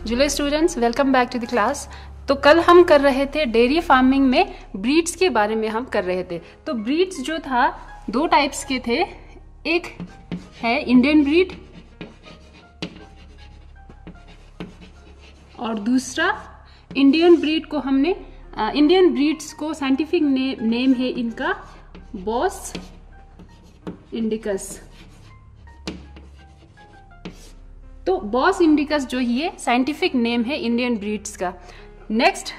जुले students, welcome back to the class. तो कल हम कर रहे थे डेयरी फार्मिंग में ब्रीड्स के बारे में हम कर रहे थे। तो ब्रीड्स जो था दो टाइप्स के थे, एक है इंडियन ब्रीड और दूसरा इंडियन ब्रीड को हमने इंडियन ब्रीड्स को साइंटिफिक नेम है इनका बॉस इंडिकस। तो बॉस इंडिकस जो ये साइंटिफिक नेम है इंडियन ब्रीड्स का। नेक्स्ट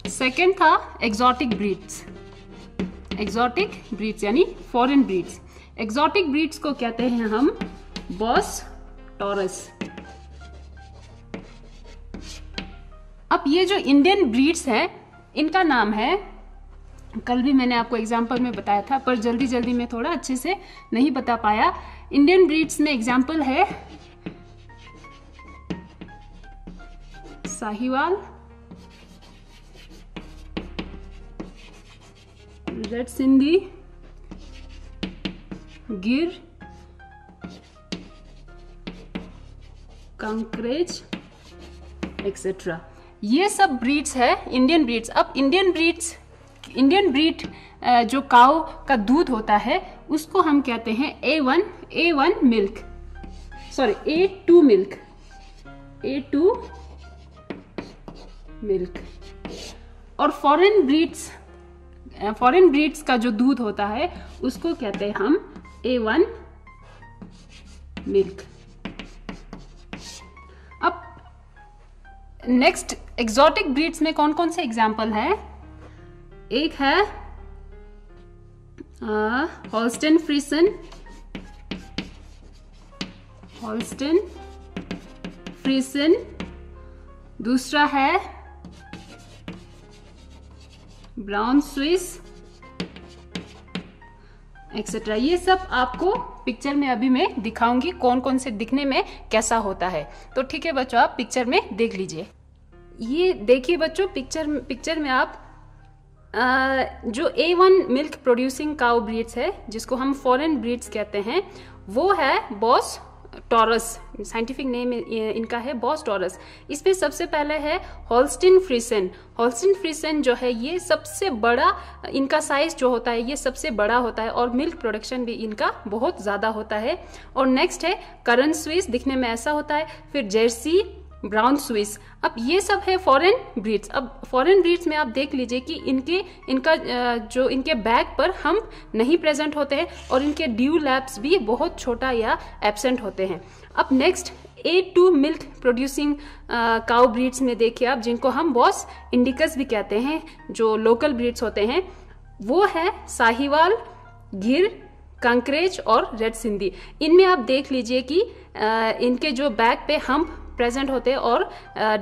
सेकंड था एक्सोटिक ब्रीड्स। एक्सोटिक ब्रीड्स यानी फॉरेन ब्रीड्स। एक्सोटिक ब्रीड्स को कहते हैं हम बॉस टॉरस। अब ये जो इंडियन ब्रीड्स हैं इनका नाम है, कल भी मैंने आपको एग्जाम्पल में बताया था पर जल्दी जल्दी में थोड़ा अच्छे से नहीं बता पाया। इंडियन ब्रीड्स में एग्जाम्पल है साहिवाल, रेड सिंधी, गिर, कंकरेज एक्सेट्रा। ये सब ब्रीड्स है इंडियन ब्रीड्स। अब इंडियन ब्रीड जो काऊ का दूध होता है उसको हम कहते हैं A1 milk, sorry A2 milk, A2 milk. और फॉरेन ब्रीड्स का जो दूध होता है उसको कहते हैं हम A1 मिल्क। अब नेक्स्ट एक्सोटिक ब्रीड्स में कौन कौन से एग्जाम्पल है? एक है हॉल्स्टेन फ्रीसन, दूसरा है ब्राउन स्विस एक्सेट्रा। ये सब आपको पिक्चर में अभी मैं दिखाऊंगी कौन कौन से दिखने में कैसा होता है। तो ठीक है बच्चों, आप पिक्चर में देख लीजिए। ये देखिए बच्चों, पिक्चर में आप जो A1 milk producing cow breeds है जिसको हम फॉरेन ब्रीड्स कहते हैं वो है बॉस टॉरस। साइंटिफिक नेम इनका है बॉस टॉरस। इसमें सबसे पहले है हॉल्स्टीन फ्रीसन। हॉल्स्टीन फ्रीसन जो है ये सबसे बड़ा, इनका साइज जो होता है ये सबसे बड़ा होता है और मिल्क प्रोडक्शन भी इनका बहुत ज़्यादा होता है। और नेक्स्ट है करन स्विस, दिखने में ऐसा होता है। फिर जर्सी, ब्राउन स्विस। अब ये सब है फॉरेन ब्रीड्स। अब फॉरेन ब्रीड्स में आप देख लीजिए कि इनके बैक पर हम नहीं प्रेजेंट होते हैं और इनके ड्यू लैब्स भी बहुत छोटा या एब्सेंट होते हैं। अब next A2 milk producing cow breeds में देखिए आप, जिनको हम बॉस इंडिकस भी कहते हैं, जो लोकल ब्रीड्स होते हैं वो है साहिवाल, गिर, कंकरेज और रेड सिंधी। इनमें आप देख लीजिए कि इनके जो बैक पे हम प्रेजेंट होते हैं और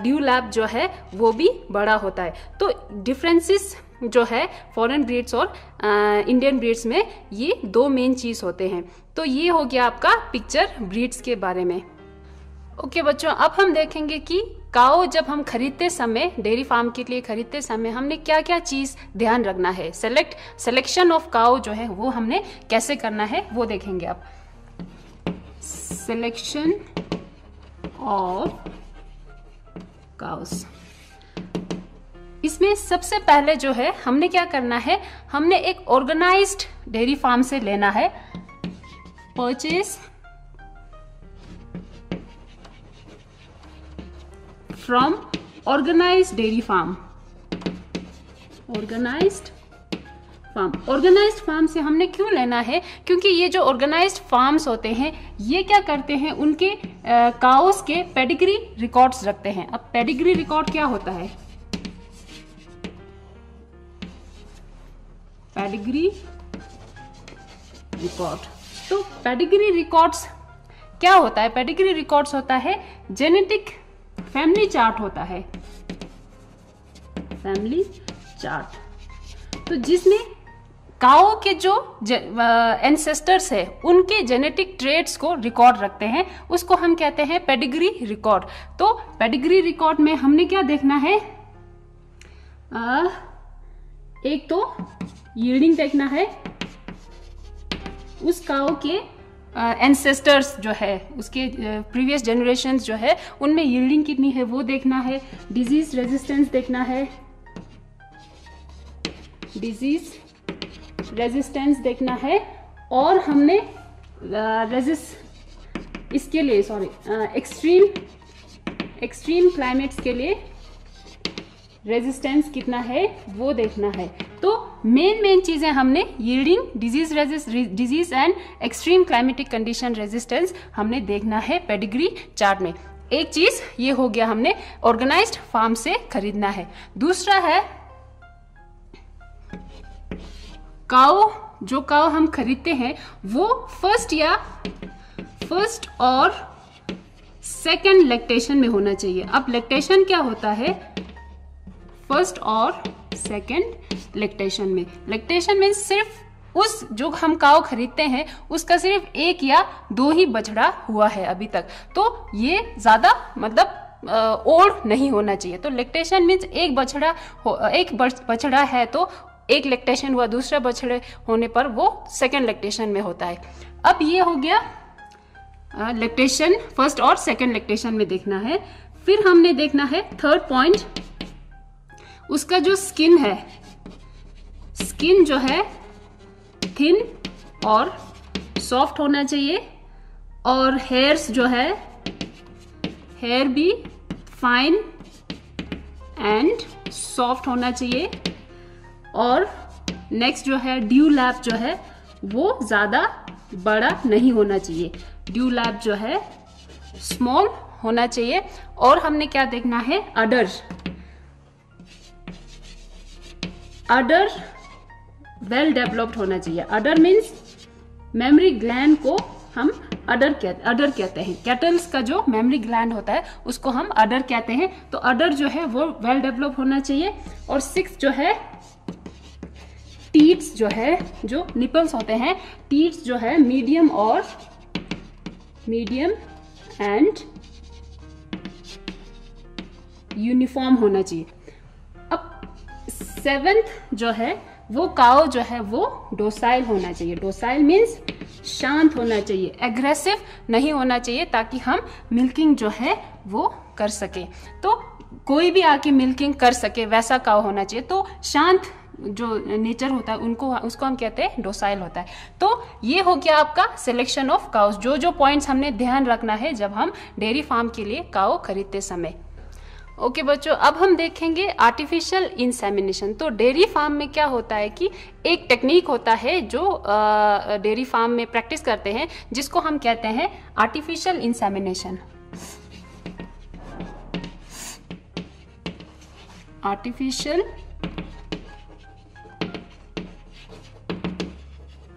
ड्यू लैब जो है वो भी बड़ा होता है। तो डिफरेंसेस जो है फॉरेन ब्रीड्स और इंडियन ब्रीड्स में ये दो मेन चीज होते हैं। तो ये हो गया आपका पिक्चर ब्रीड्स के बारे में। ओके बच्चों, अब हम देखेंगे कि काऊ जब हम खरीदते समय, डेयरी फार्म के लिए खरीदते समय हमने क्या क्या चीज ध्यान रखना है। सिलेक्शन ऑफ काऊ जो है वो हमने कैसे करना है वो देखेंगे आप। सिलेक्शन ऑफ काउस, इसमें सबसे पहले जो है हमने क्या करना है, हमने एक ऑर्गेनाइज्ड डेयरी फार्म से लेना है। Purchase from organised dairy farm. Organised farm से हमने क्यों लेना है? क्योंकि ये जो ऑर्गेनाइज्ड फार्म्स होते हैं ये क्या करते हैं, उनके काउस के पेडिग्री रिकॉर्ड्स रखते हैं। अब पेडिग्री रिकॉर्ड क्या होता है? पेडिग्री रिकॉर्ड, तो पेडिग्री रिकॉर्ड्स क्या होता है? पेडिग्री रिकॉर्ड्स होता है जेनेटिक फैमिली चार्ट होता है, फैमिली चार्ट। तो जिसमें काऊ के जो एंसेस्टर्स है उनके जेनेटिक ट्रेड्स को रिकॉर्ड रखते हैं, उसको हम कहते हैं पेडिग्री रिकॉर्ड। तो पेडिग्री रिकॉर्ड में हमने क्या देखना है? एक तो यील्डिंग देखना है, उस काऊ के एंसेस्टर्स जो है, उसके प्रीवियस जनरेशन्स जो है उनमें यील्डिंग कितनी है वो देखना है, डिजीज रेजिस्टेंस देखना है, डिजीज रेजिस्टेंस देखना है, और हमने इसके लिए एक्सट्रीम क्लाइमेट्स के लिए रेजिस्टेंस कितना है वो देखना है। तो मेन चीजें हमने yielding, disease and extreme climatic condition resistance हमने देखना है पेडिग्री चार्ट में। एक चीज ये हो गया, हमने ऑर्गेनाइज्ड फार्म से खरीदना है। दूसरा है काऊ, जो काऊ हम खरीदते हैं वो फर्स्ट और सेकंड लैक्टेशन में होना चाहिए। अब लैक्टेशन क्या होता है? फर्स्ट और सेकंड लैक्टेशन में। लैक्टेशन में सिर्फ उस जो हम काऊ खरीदते हैं उसका सिर्फ 1 या 2 ही बछड़ा हुआ है अभी तक, तो ये ज्यादा मतलब ओल्ड नहीं होना चाहिए। तो लैक्टेशन मीन्स एक बछड़ा है तो एक लैक्टेशन हुआ, दूसरा बछड़े होने पर वो सेकंड लैक्टेशन में होता है। अब ये हो गया लैक्टेशन, फर्स्ट और सेकंड लैक्टेशन में देखना है। फिर हमने देखना है थर्ड पॉइंट, उसका जो स्किन है, स्किन जो है थिन और सॉफ्ट होना चाहिए, और हेयर्स जो है, हेयर भी फाइन एंड सॉफ्ट होना चाहिए, और नेक्स्ट जो है ड्यू लैप जो है वो ज्यादा बड़ा नहीं होना चाहिए, ड्यू लैप जो है स्मॉल होना चाहिए। और हमने क्या देखना है? अडर वेल डेवलप्ड होना चाहिए। अडर मीन्स मेमोरी ग्लैंड को हम अडर कहते हैं। कैटल्स का जो मेमोरी ग्लैंड होता है उसको हम अडर कहते हैं। तो अडर जो है वो वेल डेवलप होना चाहिए। और 6 जो है टीट्स जो है, जो निपल्स होते हैं, टीट्स जो है मीडियम एंड यूनिफॉर्म होना चाहिए। अब 7th जो है वो काऊ जो है वो डोसाइल होना चाहिए। डोसाइल मीन्स शांत होना चाहिए, एग्रेसिव नहीं होना चाहिए, ताकि हम मिल्किंग जो है वो कर सके। तो कोई भी आके मिल्किंग कर सके वैसा काऊ होना चाहिए। तो शांत जो नेचर होता है उसको हम कहते हैं डोसाइल होता है। तो ये हो गया आपका सिलेक्शन ऑफ काउस, जो पॉइंट्स हमने ध्यान रखना है जब हम डेयरी फार्म के लिए काऊ खरीदते समय। ओके बच्चों, अब हम देखेंगे आर्टिफिशियल इंसेमिनेशन। तो डेयरी फार्म में क्या होता है कि एक टेक्निक होता है जो डेयरी फार्म में प्रैक्टिस करते हैं, जिसको हम कहते हैं आर्टिफिशियल इंसेमिनेशन। Artificial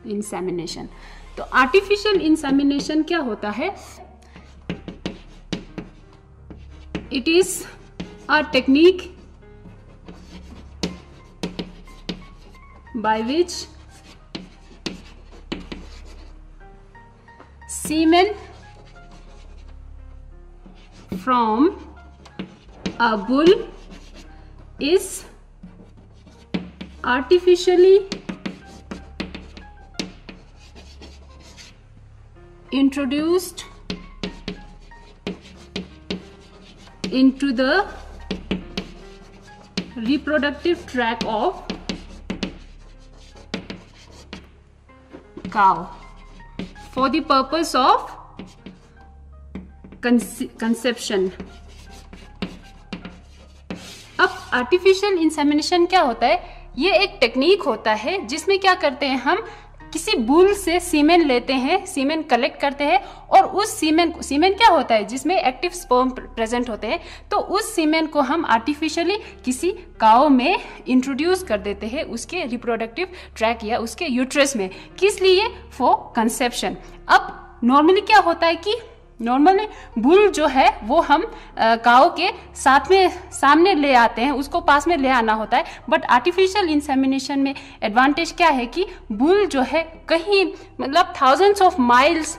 insemination. तो आर्टिफिशियल इंसेमिनेशन क्या होता है? It is a technique by which semen from a bull is artificially introduced into the reproductive tract of cow for the purpose of conception. अब आर्टिफिशियल इंसेमिनेशन क्या होता है? ये एक टेक्निक होता है जिसमें क्या करते हैं, हम किसी बुल से सीमेन लेते हैं, सीमेन कलेक्ट करते हैं, और उस सीमेन क्या होता है जिसमें एक्टिव स्पर्म प्रेजेंट होते हैं, तो उस सीमेन को हम आर्टिफिशियली किसी काऊ में इंट्रोड्यूस कर देते हैं, उसके रिप्रोडक्टिव ट्रैक या उसके यूट्रस में। किस लिए? For conception. अब नॉर्मली क्या होता है कि नॉर्मली बुल जो है वो हम काऊ के सामने ले आते हैं, उसको पास में ले आना होता है। बट आर्टिफिशियल इंसेमिनेशन में एडवांटेज क्या है कि बुल जो है कहीं मतलब थाउजेंड्स ऑफ माइल्स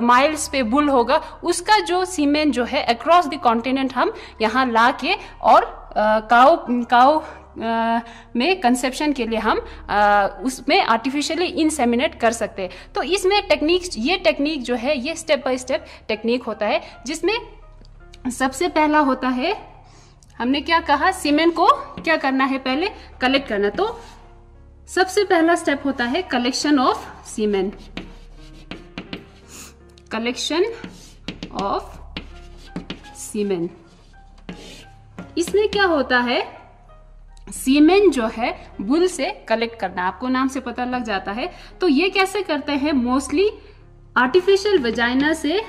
माइल्स पे बुल होगा, उसका जो सीमेन जो है अक्रॉस द कॉन्टिनेंट हम यहाँ ला के और काऊ में कंसेप्शन के लिए हम उसमें आर्टिफिशियली इंसेमिनेट कर सकते हैं। तो इसमें ये टेक्निक जो है ये स्टेप बाय स्टेप टेक्निक होता है, जिसमें सबसे पहला होता है, हमने क्या कहा, सीमेन को क्या करना है, पहले कलेक्ट करना। तो सबसे पहला स्टेप होता है collection of semen. Collection of semen, इसमें क्या होता है, सीमेन जो है बुल से कलेक्ट करना, आपको नाम से पता लग जाता है। तो ये कैसे करते हैं, मोस्टली आर्टिफिशियल वजाइना से,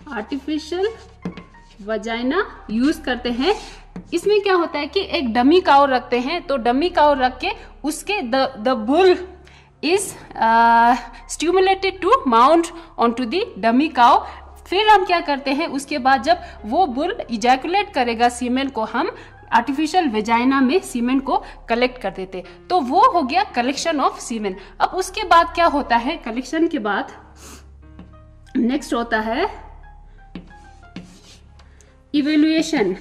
आर्टिफिशियल वजाइना यूज करते हैं। इसमें क्या होता है कि एक डमी काउ रखते हैं, तो डमी काउ रख के उसके the bull is stimulated to mount on to the dummy cow. फिर हम क्या करते हैं, उसके बाद जब वो बुल इजैकुलेट करेगा सीमेन को, हम आर्टिफिशियल वेजाइना में सीमेन को कलेक्ट कर देते। तो वो हो गया कलेक्शन ऑफ सीमेन। अब उसके बाद क्या होता है, कलेक्शन के बाद नेक्स्ट होता है इवेल्युएशन।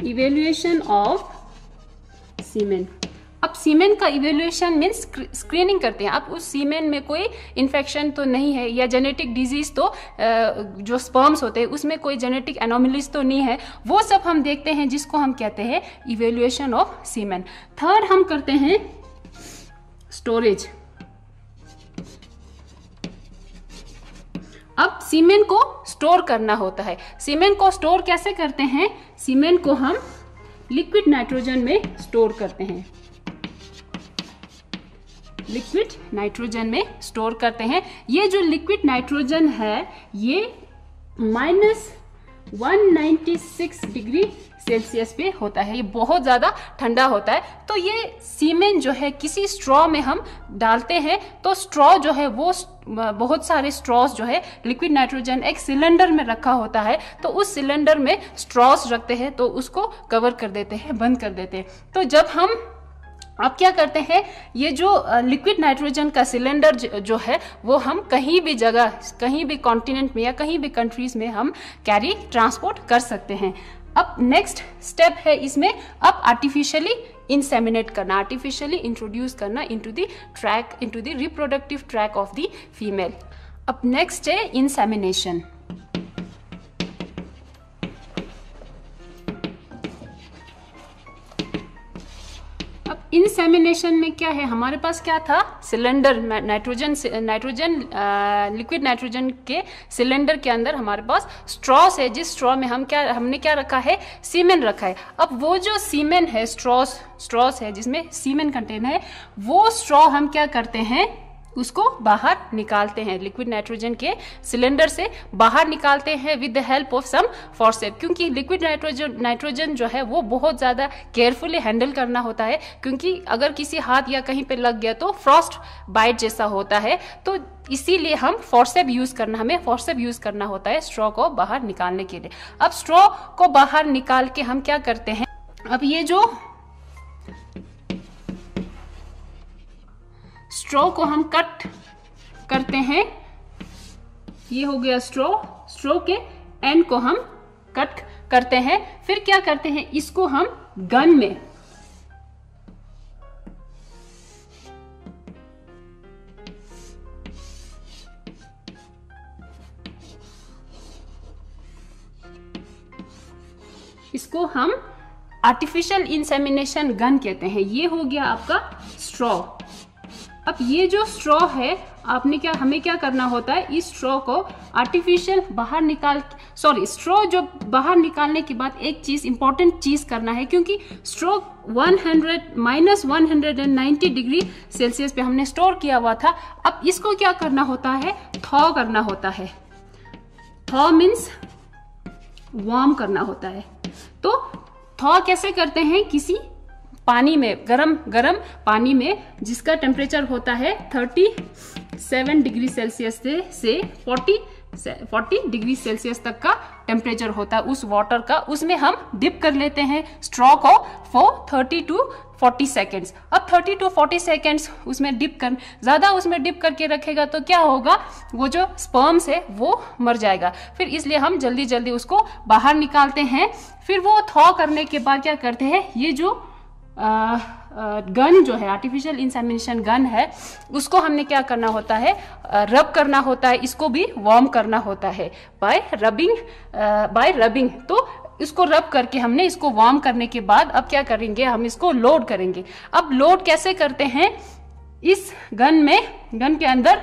इवेल्युएशन ऑफ सीमेन। अब सीमेन का इवेल्युएशन मीन्स स्क्रीनिंग करते हैं। अब उस सीमेन में कोई इन्फेक्शन तो नहीं है, या जेनेटिक डिजीज तो जो स्पर्म्स होते हैं उसमें कोई जेनेटिक एनोमलीज तो नहीं है, वो सब हम देखते हैं, जिसको हम कहते हैं इवेल्युएशन ऑफ सीमेन। थर्ड हम करते हैं स्टोरेज। अब सीमेन को स्टोर करना होता है। सीमेन को स्टोर कैसे करते हैं, सीमेन को हम लिक्विड नाइट्रोजन में स्टोर करते हैं। लिक्विड नाइट्रोजन में स्टोर करते हैं। ये जो लिक्विड नाइट्रोजन है ये -196 डिग्री सेल्सियस पे होता है, ये बहुत ज्यादा ठंडा होता है। तो ये सीमेन जो है किसी स्ट्रॉ में हम डालते हैं, तो स्ट्रॉ जो है वो बहुत सारे स्ट्रॉस जो है, लिक्विड नाइट्रोजन एक सिलेंडर में रखा होता है, तो उस सिलेंडर में स्ट्रॉस रखते हैं, तो उसको कवर कर देते हैं, बंद कर देते हैं। तो जब हम अब क्या करते हैं, ये जो लिक्विड नाइट्रोजन का सिलेंडर जो है वो हम कहीं भी जगह, कहीं भी कॉन्टिनेंट में या कहीं भी कंट्रीज में हम कैरी ट्रांसपोर्ट कर सकते हैं। अब नेक्स्ट स्टेप है इसमें, अब आर्टिफिशियली इंसेमिनेट करना, आर्टिफिशियली इंट्रोड्यूस करना into the track, into the reproductive tract of the female. अब नेक्स्ट है इंसेमिनेशन। इंसेमिनेशन में क्या है, हमारे पास क्या था, सिलेंडर, नाइट्रोजन लिक्विड नाइट्रोजन के सिलेंडर के अंदर हमारे पास स्ट्रॉस है, जिस स्ट्रॉ में हमने क्या रखा है, सीमेन रखा है। अब वो जो सीमेन है, स्ट्रॉस है जिसमें सीमेन कंटेन है, वो स्ट्रॉ हम क्या करते हैं, उसको बाहर निकालते हैं, लिक्विड नाइट्रोजन के सिलेंडर से बाहर निकालते हैं with the help of some forceps. क्योंकि लिक्विड नाइट्रोजन जो है वो बहुत ज़्यादा केयरफुली हैंडल करना होता है, क्योंकि अगर किसी हाथ या कहीं पे लग गया तो फ्रॉस्ट बाइट जैसा होता है। तो इसीलिए हमें फोर्सेप यूज करना होता है स्ट्रॉ को बाहर निकालने के लिए। अब स्ट्रॉ को बाहर निकाल के हम क्या करते हैं, अब ये जो स्ट्रॉ को हम कट करते हैं, ये हो गया स्ट्रॉ के एंड को हम कट करते हैं। फिर क्या करते हैं, इसको हम गन में आर्टिफिशियल इंसेमिनेशन गन कहते हैं। ये हो गया आपका स्ट्रॉ। अब ये जो स्ट्रॉ है, हमें क्या करना होता है, इस स्ट्रॉ को आर्टिफिशियल स्ट्रॉ जो बाहर निकालने के बाद एक चीज, इंपॉर्टेंट चीज करना है, क्योंकि स्ट्रॉ -190 डिग्री सेल्सियस पे हमने स्टोर किया हुआ था। अब इसको क्या करना होता है, थॉ करना होता है। थॉ मीन्स वार्म करना होता है। तो थॉ कैसे करते हैं, किसी पानी में, गरम पानी में, जिसका टेम्परेचर होता है 37 डिग्री सेल्सियस से 40 40 डिग्री सेल्सियस तक का टेम्परेचर होता है उस वाटर का। उसमें हम डिप कर लेते हैं स्ट्रॉ को फॉर 30 to 40 सेकेंड्स। अब 30 to 40 सेकेंड्स उसमें डिप कर, ज़्यादा उसमें डिप करके रखेगा तो क्या होगा, वो जो स्पर्म्स है वो मर जाएगा। फिर इसलिए हम जल्दी जल्दी उसको बाहर निकालते हैं। फिर वो थॉ करने के बाद क्या करते हैं, ये जो गन जो है, आर्टिफिशियल इंसेमिनेशन गन है, उसको हमने क्या करना होता है, रब करना होता है, इसको भी वार्म करना होता है बाय रबिंग। तो इसको रब करके हमने इसको वार्म करने के बाद अब क्या करेंगे, हम इसको लोड करेंगे। अब लोड कैसे करते हैं, इस गन के अंदर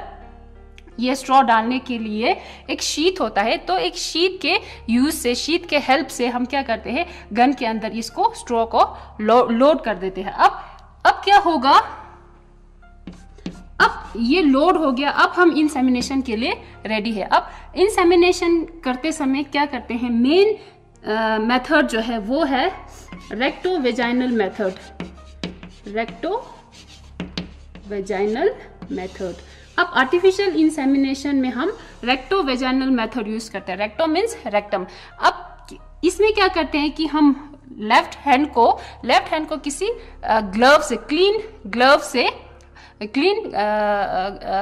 ये स्ट्रॉ डालने के लिए एक शीट होता है, तो एक शीट के यूज से, शीट के हेल्प से हम क्या करते हैं, गन के अंदर इसको स्ट्रॉ को लोड कर देते हैं। अब क्या होगा, अब ये लोड हो गया, अब हम इंसेमिनेशन के लिए रेडी है। अब इंसेमिनेशन करते समय क्या करते हैं, मेन मेथड जो है वो है रेक्टोवेजाइनल मेथड। अब आर्टिफिशियल इंसेमिनेशन में हम रेक्टोवेजाइनल मेथड यूज करते हैं। Recto means rectum. अब इसमें क्या करते हैं कि हम लेफ्ट हैंड को किसी ग्लव से,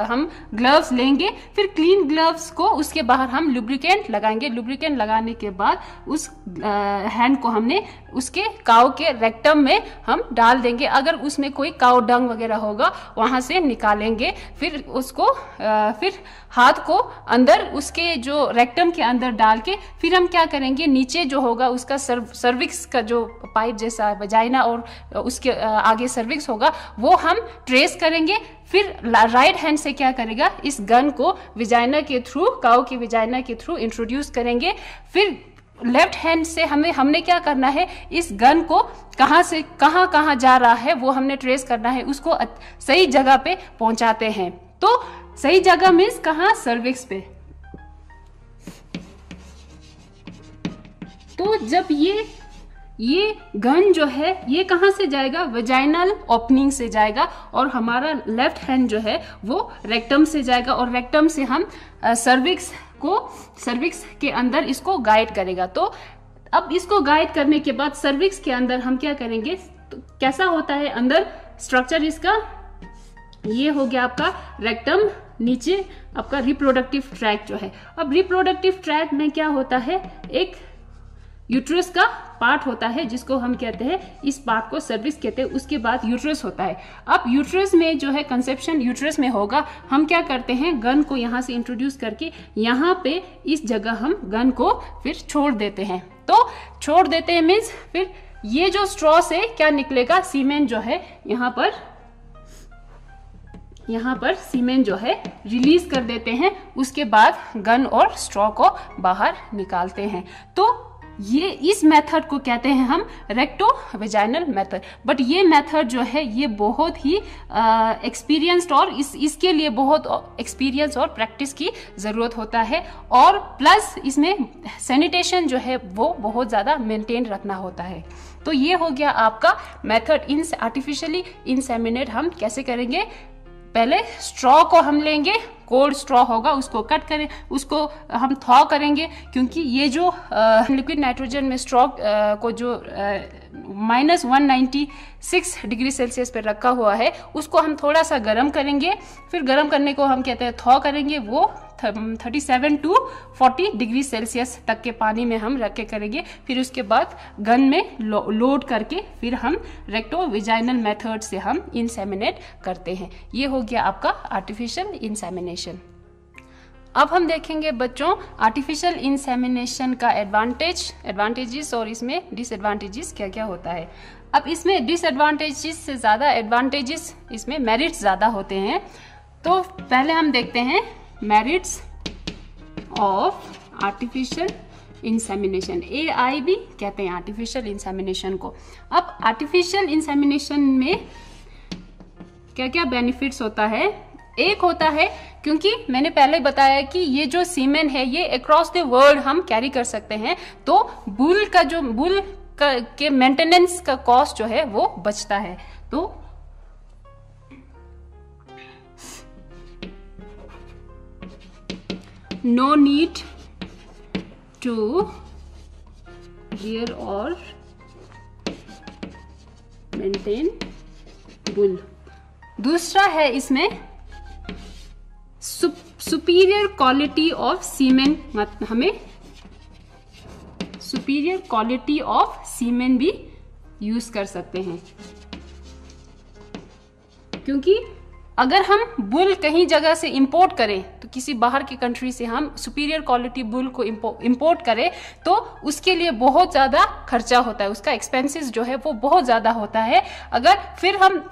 हम ग्लव्स लेंगे, फिर क्लीन ग्लव्स को उसके बाहर हम लुब्रिकेंट लगाएंगे। लुब्रिकेंट लगाने के बाद उस हैंड को हमने उसके काऊ के रेक्टम में हम डाल देंगे। अगर उसमें कोई काऊ डंग वगैरह होगा वहां से निकालेंगे। फिर उसको फिर हाथ को अंदर उसके जो रेक्टम के अंदर डाल के फिर हम क्या करेंगे, नीचे जो होगा उसका सर्विक्स का जो पाइप जैसा वजाइना और उसके आगे सर्विक्स होगा वो हम ट्रेस करेंगे। फिर राइट हैंड से क्या करेगा, इस गन को विजाइना के थ्रू, काऊ की विजाइना के थ्रू इंट्रोड्यूस करेंगे। फिर लेफ्ट हैंड से हमने क्या करना है, इस गन को कहां से कहां जा रहा है वो हमने ट्रेस करना है, उसको सही जगह पे पहुंचाते हैं। तो सही जगह मीन्स कहां, सर्विक्स पे। तो जब ये गन जो है ये कहां से जाएगा, वेजाइनल ओपनिंग से जाएगा, और हमारा लेफ्ट हैंड जो है वो रेक्टम से जाएगा, और रेक्टम से हम सर्विक्स के अंदर इसको गाइड करेगा। तो अब इसको गाइड करने के बाद सर्विक्स के अंदर हम क्या करेंगे, तो कैसा होता है अंदर स्ट्रक्चर इसका, ये हो गया आपका रेक्टम, नीचे आपका रिप्रोडक्टिव ट्रैक जो है। अब रिप्रोडक्टिव ट्रैक में क्या होता है, एक यूट्रस का पार्ट होता है जिसको हम कहते हैं, इस पार्ट को सर्विक्स कहते हैं। उसके बाद यूट्रस होता है। अब यूट्रस में जो है कंसेप्शन यूट्रस में होगा, हम क्या करते हैं, गन को यहाँ से इंट्रोड्यूस करके यहाँ पे इस जगह हम गन को फिर छोड़ देते हैं। तो छोड़ देते हैं मीन्स फिर ये जो स्ट्रॉ से क्या निकलेगा, सीमेन जो है यहाँ पर सीमेन जो है रिलीज कर देते हैं। उसके बाद गन और स्ट्रॉ को बाहर निकालते हैं। तो ये इस मेथड को कहते हैं हम रेक्टोवेजाइनल मेथड। बट ये मेथड जो है ये बहुत ही एक्सपीरियंस्ड, और इसके लिए बहुत एक्सपीरियंस और प्रैक्टिस की ज़रूरत होता है, और प्लस इसमें सैनिटेशन जो है वो बहुत ज़्यादा मेंटेन रखना होता है। तो ये हो गया आपका मेथड। आर्टिफिशियली इंसेमिनेट हम कैसे करेंगे, पहले स्ट्रॉ को हम लेंगे, कोल्ड स्ट्रॉ होगा, उसको कट करें, उसको हम थॉ करेंगे, क्योंकि ये जो लिक्विड नाइट्रोजन में स्ट्रॉ को जो -196 डिग्री सेल्सियस पे रखा हुआ है उसको हम थोड़ा सा गर्म करेंगे। फिर गर्म करने को हम कहते हैं थॉ करेंगे, वो 37 to 40 डिग्री सेल्सियस तक के पानी में हम रख के करेंगे। फिर उसके बाद गन में लोड करके फिर हम रेक्टोवेजाइनल मेथड से हम इंसेमिनेट करते हैं। ये हो गया आपका आर्टिफिशियल इंसेमिनेशन। अब हम देखेंगे बच्चों आर्टिफिशियल इंसेमिनेशन का एडवांटेजेस और इसमें डिसएडवांटेजेस क्या क्या होता है। अब इसमें डिसएडवांटेजेस से ज़्यादा एडवांटेजेस, इसमें मेरिट्स ज़्यादा होते हैं। तो पहले हम देखते हैं merits of artificial insemination, AIB कहते हैं आर्टिफिशियल इंसेमिनेशन को। अब आर्टिफिशियल इंसेमिनेशन में क्या क्या बेनिफिट्स होता है, एक होता है क्योंकि मैंने पहले बताया कि ये जो सीमेन है ये अक्रॉस द वर्ल्ड हम कैरी कर सकते हैं, तो बुल के मेंटेनेंस का कॉस्ट जो है वो बचता है। तो no need to rear or maintain bull। दूसरा है इसमें सुपीरियर क्वालिटी ऑफ सीमेन, हमें सुपीरियर क्वालिटी ऑफ सीमेन भी यूज कर सकते हैं, क्योंकि अगर हम बुल कहीं जगह से इंपोर्ट करें, तो किसी बाहर की कंट्री से हम सुपीरियर क्वालिटी बुल को इंपोर्ट करें तो उसके लिए बहुत ज़्यादा खर्चा होता है, उसका एक्सपेंसेस जो है वो बहुत ज़्यादा होता है। अगर फिर हम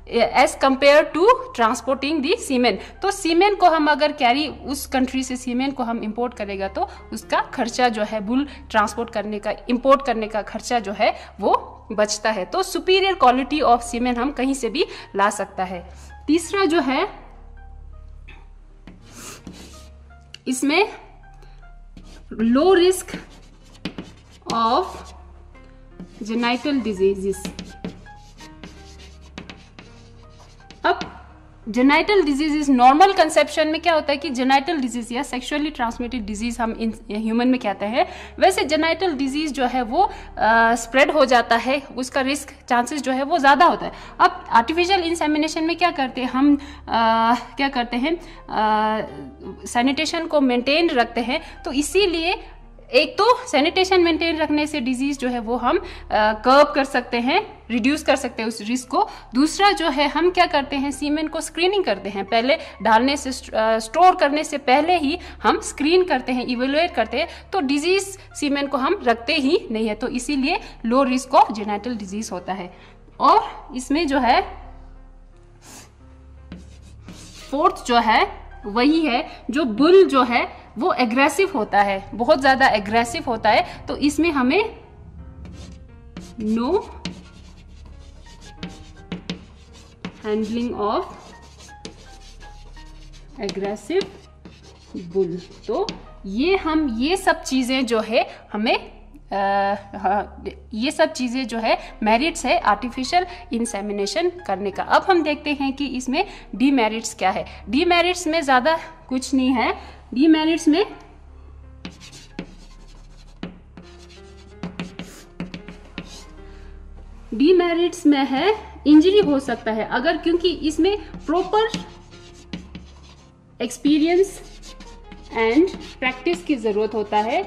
एज कंपेयर टू ट्रांसपोर्टिंग दी सीमेन, तो सीमेन को हम अगर कैरी, उस कंट्री से सीमेन को हम इंपोर्ट करेगा तो उसका खर्चा जो है, बुल ट्रांसपोर्ट करने का, इंपोर्ट करने का खर्चा जो है वो बचता है। तो सुपीरियर क्वालिटी ऑफ सीमेन हम कहीं से भी ला सकता है। तीसरा जो है, इसमें low risk of genital diseases. अब जेनाइटल डिजीज, नॉर्मल कंसेप्शन में क्या होता है कि जेनाइटल डिजीज या सेक्सुअली ट्रांसमिटेड डिजीज हम ह्यूमन में कहते हैं, वैसे जेनाइटल डिजीज जो है वो स्प्रेड हो जाता है, उसका रिस्क चांसेस जो है वो ज़्यादा होता है। अब आर्टिफिशियल इंसेमिनेशन में क्या करते हैं हम, क्या करते हैं, सैनिटेशन को मेंटेन रखते हैं, तो इसीलिए एक तो सैनिटेशन मेंटेन रखने से डिजीज जो है वो हम कर्ब कर सकते हैं, रिड्यूस कर सकते हैं उस रिस्क को। दूसरा जो है, हम क्या करते हैं, सीमेन को स्क्रीनिंग करते हैं, पहले डालने से, स्टोर करने से पहले ही हम स्क्रीन करते हैं, इवेलुएट करते हैं, तो डिजीज सीमेन को हम रखते ही नहीं है, तो इसीलिए low risk of genital disease होता है। और इसमें जो है फोर्थ जो है वही है, जो बुल जो है वो एग्रेसिव होता है, बहुत ज्यादा एग्रेसिव होता है, तो इसमें हमें no handling of aggressive bull. तो ये सब चीजें जो है हमें ये सब चीजें जो है मेरिट्स है आर्टिफिशियल इंसेमिनेशन करने का। अब हम देखते हैं कि इसमें डीमेरिट्स क्या है। डीमेरिट्स में ज्यादा कुछ नहीं है। डीमेरिट्स में है इंजरी हो सकता है अगर, क्योंकि इसमें प्रॉपर एक्सपीरियंस एंड प्रैक्टिस की जरूरत होता है।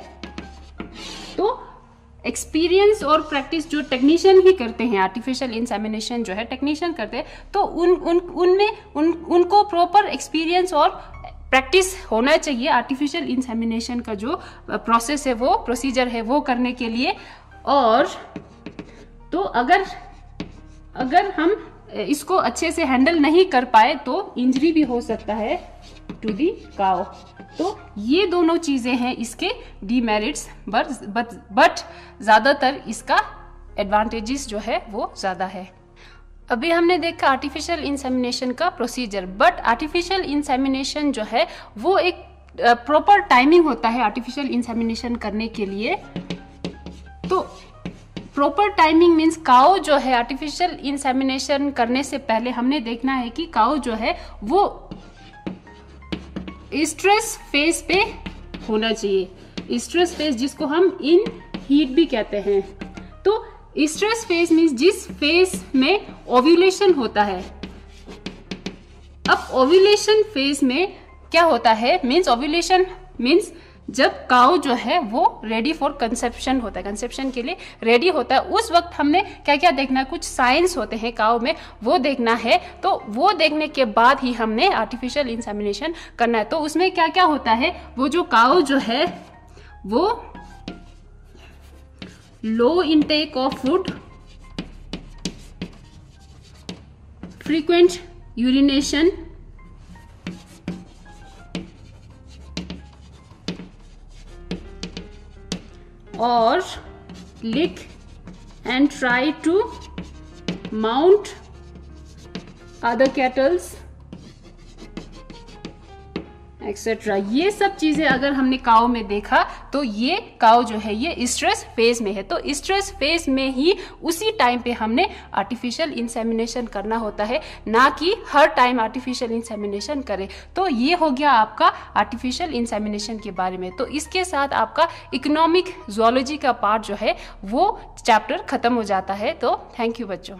तो एक्सपीरियंस और प्रैक्टिस जो टेक्नीशियन ही करते हैं, आर्टिफिशियल इंसेमिनेशन जो है टेक्नीशियन करते हैं, तो उनको प्रॉपर एक्सपीरियंस और प्रैक्टिस होना चाहिए आर्टिफिशियल इंसेमिनेशन का जो प्रोसेस है, वो प्रोसीजर है वो करने के लिए। और तो अगर हम इसको अच्छे से हैंडल नहीं कर पाए तो इंजरी भी हो सकता है टू दी काउ। तो ये दोनों चीजें हैं इसके डीमेरिट्स, बट ज्यादातर इसका एडवांटेजेस जो है वो ज्यादा है। अभी हमने देखा आर्टिफिशियल इंसेमिनेशन का प्रोसीजर, बट आर्टिफिशियल इंसेमिनेशन जो है वो एक प्रॉपर टाइमिंग होता है आर्टिफिशियल इंसेमिनेशन करने के लिए। तो प्रॉपर टाइमिंग मीन्स काउ जो है आर्टिफिशियल इंसेमिनेशन करने से पहले हमने देखना है कि काउ जो है वो स्ट्रेस फेज पे होना चाहिए। स्ट्रेस फेज जिसको हम इन हीट भी कहते हैं। तो स्ट्रेस फेज मीन्स जिस फेज में ओव्यूलेशन होता है। अब ओव्यूलेशन फेज में क्या होता है, मीन्स ओव्यूलेशन मीन्स जब काउ जो है वो रेडी फॉर कंसेप्शन होता है, कंसेप्शन के लिए रेडी होता है, उस वक्त हमने क्या क्या देखना है, कुछ साइंस होते हैं काउ में, वो देखना है। तो वो देखने के बाद ही हमने आर्टिफिशियल इंसेमिनेशन करना है। तो उसमें क्या क्या होता है, वो जो काउ जो है वो low intake of food, frequent urination, or lick and try to mount other cattles etcetera. ये सब चीजें अगर हमने काऊ में देखा तो ये काऊ जो है ये स्ट्रेस फेज में है, तो स्ट्रेस फेज में ही उसी टाइम पे हमने आर्टिफिशियल इंसेमिनेशन करना होता है, ना कि हर टाइम आर्टिफिशियल इंसेमिनेशन करें। तो ये हो गया आपका आर्टिफिशियल इंसेमिनेशन के बारे में। तो इसके साथ आपका इकोनॉमिक जूलॉजी का पार्ट जो है वो चैप्टर खत्म हो जाता है। तो थैंक यू बच्चों।